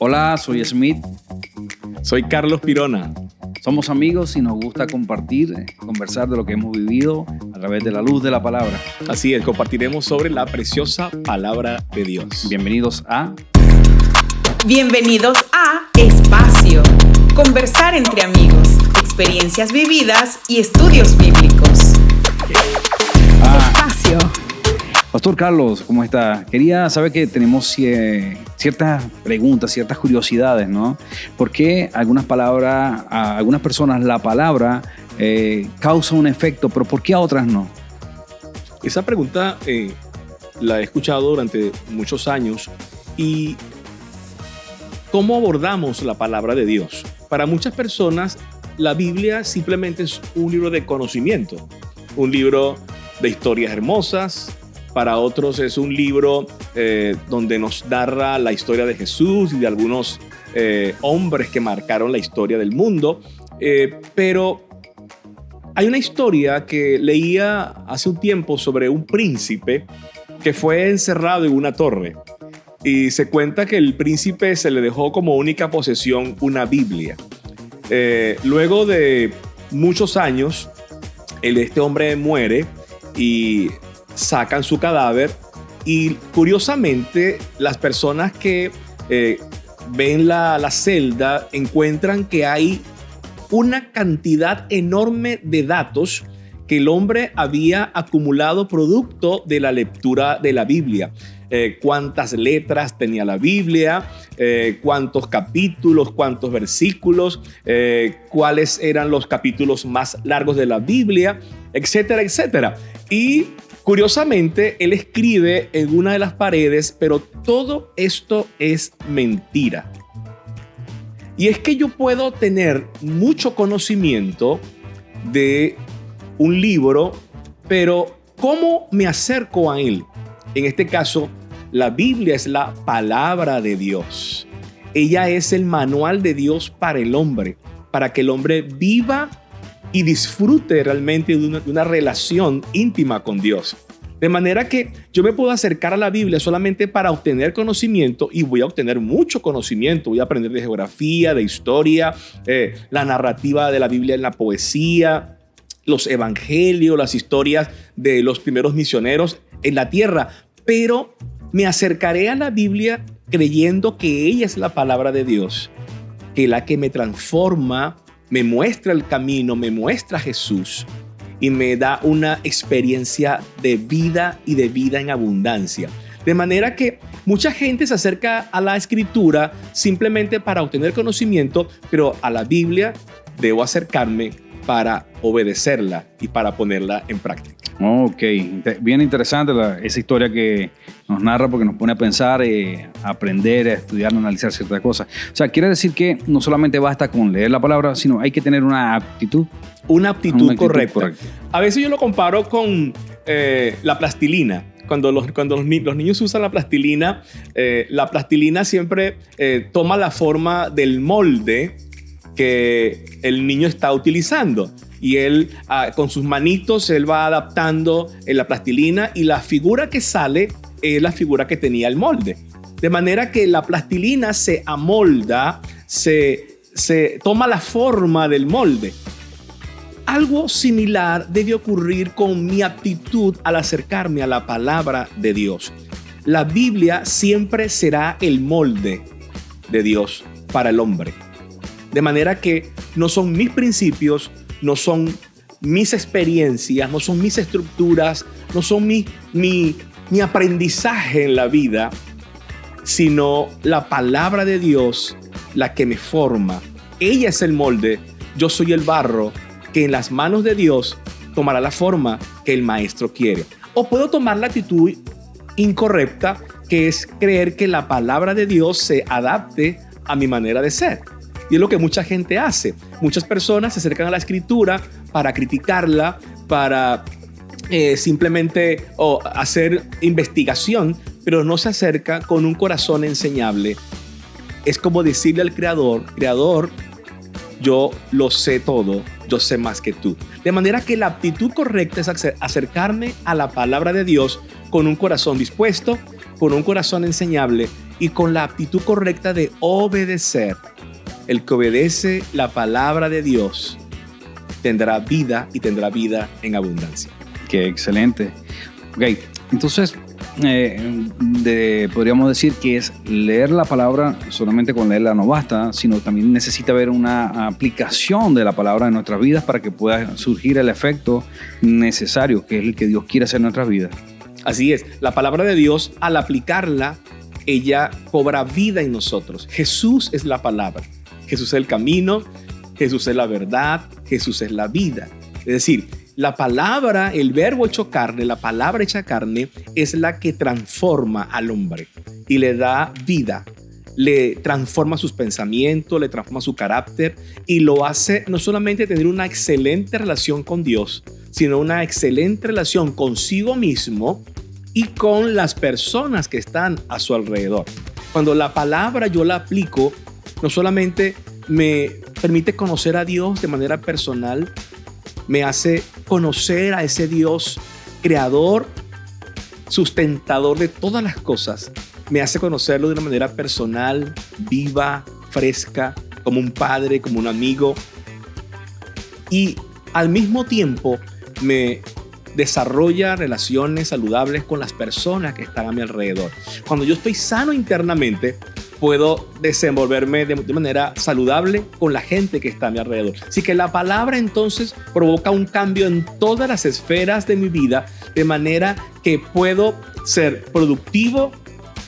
Hola, soy Smith. Soy Carlos Pirona. Somos amigos y nos gusta compartir, conversar de lo que hemos vivido a través de la luz de la palabra. Así es, compartiremos sobre la preciosa palabra de Dios. Bienvenidos a Espacio. Conversar entre amigos, experiencias vividas y estudios bíblicos. Espacio. Pastor Carlos, ¿cómo está? Quería saber que tenemos ciertas preguntas, ciertas curiosidades, ¿no? ¿Por qué algunas palabras, a algunas personas la palabra causa un efecto, pero por qué a otras no? Esa pregunta la he escuchado durante muchos años. ¿Y cómo abordamos la palabra de Dios? Para muchas personas, la Biblia simplemente es un libro de conocimiento, un libro de historias hermosas. Para otros es un libro donde nos narra la historia de Jesús y de algunos hombres que marcaron la historia del mundo. Pero hay una historia que leía hace un tiempo sobre un príncipe que fue encerrado en una torre. Y se cuenta que el príncipe se le dejó como única posesión una Biblia. Luego de muchos años, este hombre muere y sacan su cadáver y curiosamente las personas que ven la celda encuentran que hay una cantidad enorme de datos que el hombre había acumulado producto de la lectura de la Biblia. Cuántas letras tenía la Biblia, cuántos capítulos, cuántos versículos, cuáles eran los capítulos más largos de la Biblia, etcétera, etcétera. Y curiosamente, él escribe en una de las paredes, pero todo esto es mentira. Y es que yo puedo tener mucho conocimiento de un libro, pero ¿cómo me acerco a él? En este caso, la Biblia es la palabra de Dios. Ella es el manual de Dios para el hombre, para que el hombre viva y disfrute realmente de una relación íntima con Dios. De manera que yo me puedo acercar a la Biblia solamente para obtener conocimiento, y voy a obtener mucho conocimiento. Voy a aprender de geografía, de historia, la narrativa de la Biblia en la poesía, los evangelios, las historias de los primeros misioneros en la tierra. Pero me acercaré a la Biblia creyendo que ella es la palabra de Dios, que es la que me transforma, me muestra el camino, me muestra a Jesús y me da una experiencia de vida y de vida en abundancia. De manera que mucha gente se acerca a la Escritura simplemente para obtener conocimiento, pero a la Biblia debo acercarme para obedecerla y para ponerla en práctica. Ok, bien interesante esa historia que nos narra, porque nos pone a pensar, a aprender, a estudiar, a analizar ciertas cosas. O sea, quiere decir que no solamente basta con leer la palabra, sino hay que tener una aptitud. Una aptitud correcta. A veces yo lo comparo con la plastilina. Cuando los niños usan la plastilina siempre toma la forma del molde que el niño está utilizando. Y él, con sus manitos, él va adaptando la plastilina, y la figura que sale es la figura que tenía el molde. De manera que la plastilina se amolda, se toma la forma del molde. Algo similar debe ocurrir con mi aptitud al acercarme a la palabra de Dios. La Biblia siempre será el molde de Dios para el hombre. De manera que no son mis principios, no son mis experiencias, no son mis estructuras, no son mi aprendizaje en la vida, sino la palabra de Dios la que me forma. Ella es el molde, yo soy el barro que en las manos de Dios tomará la forma que el maestro quiere. O puedo tomar la actitud incorrecta, que es creer que la palabra de Dios se adapte a mi manera de ser. Y es lo que mucha gente hace. Muchas personas se acercan a la Escritura para criticarla, para simplemente hacer investigación, pero no se acerca con un corazón enseñable. Es como decirle al Creador, yo lo sé todo, yo sé más que tú. De manera que la actitud correcta es acercarme a la palabra de Dios con un corazón dispuesto, con un corazón enseñable y con la actitud correcta de obedecer. El que obedece la palabra de Dios tendrá vida y tendrá vida en abundancia. Qué excelente. Ok, entonces podríamos decir que es leer la palabra, solamente con leerla no basta, sino también necesita haber una aplicación de la palabra en nuestras vidas para que pueda surgir el efecto necesario, que es el que Dios quiere hacer en nuestras vidas. Así es, la palabra de Dios, al aplicarla, ella cobra vida en nosotros. Jesús es la palabra, Jesús es el camino, Jesús es la verdad, Jesús es la vida. Es decir, la palabra, el verbo hecho carne, la palabra hecha carne es la que transforma al hombre y le da vida, le transforma sus pensamientos, le transforma su carácter y lo hace no solamente tener una excelente relación con Dios, sino una excelente relación consigo mismo y con las personas que están a su alrededor. Cuando la palabra yo la aplico, no solamente me permite conocer a Dios de manera personal, me hace conocer a ese Dios creador, sustentador de todas las cosas. Me hace conocerlo de una manera personal, viva, fresca, como un padre, como un amigo. Y al mismo tiempo me desarrolla relaciones saludables con las personas que están a mi alrededor. Cuando yo estoy sano internamente, puedo desenvolverme de manera saludable con la gente que está a mi alrededor. Así que la palabra entonces provoca un cambio en todas las esferas de mi vida, de manera que puedo ser productivo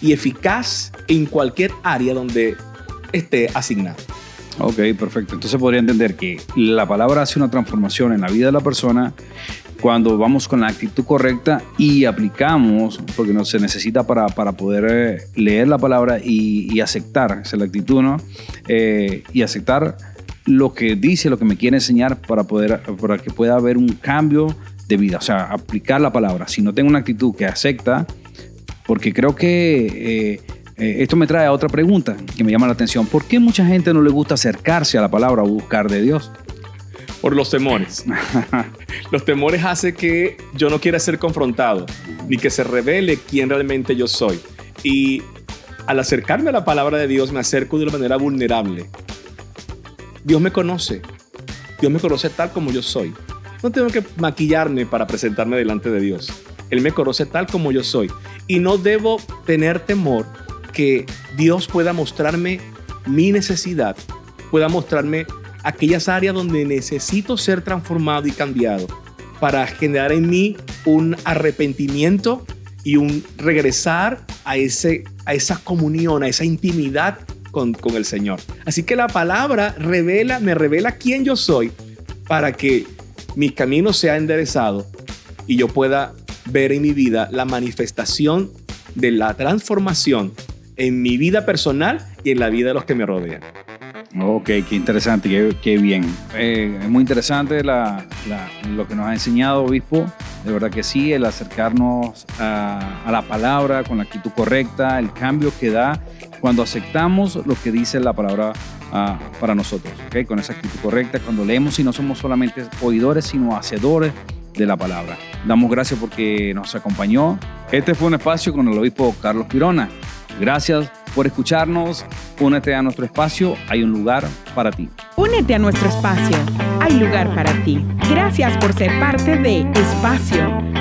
y eficaz en cualquier área donde esté asignado. Ok, perfecto. Entonces podría entender que la palabra hace una transformación en la vida de la persona cuando vamos con la actitud correcta y aplicamos, porque no se necesita para poder leer la palabra y aceptar, esa es la actitud, ¿no? Y aceptar lo que dice, lo que me quiere enseñar para que pueda haber un cambio de vida. O sea, aplicar la palabra. Si no tengo una actitud que acepta, porque creo que esto me trae a otra pregunta que me llama la atención. ¿Por qué mucha gente no le gusta acercarse a la palabra o buscar de Dios? Por los temores. Los temores hacen que yo no quiera ser confrontado, ni que se revele quién realmente yo soy. Y al acercarme a la palabra de Dios, me acerco de una manera vulnerable. Dios me conoce tal como yo soy. No tengo que maquillarme para presentarme delante de Dios. Él me conoce tal como yo soy. Y no debo tener temor que Dios pueda mostrarme mi necesidad, pueda mostrarme aquellas áreas donde necesito ser transformado y cambiado para generar en mí un arrepentimiento y un regresar a esa comunión, a esa intimidad con el Señor. Así que la palabra me revela quién yo soy para que mi camino sea enderezado y yo pueda ver en mi vida la manifestación de la transformación en mi vida personal y en la vida de los que me rodean. Ok, qué interesante, qué bien. Es muy interesante lo que nos ha enseñado, obispo. De verdad que sí, el acercarnos a la palabra con la actitud correcta, el cambio que da cuando aceptamos lo que dice la palabra para nosotros. ¿Okay? Con esa actitud correcta, cuando leemos y no somos solamente oidores, sino hacedores de la palabra. Damos gracias porque nos acompañó. Este fue un espacio con el obispo Carlos Pirona. Gracias por escucharnos. Únete a nuestro espacio. Hay un lugar para ti. Únete a nuestro espacio. Hay lugar para ti. Gracias por ser parte de Espacio.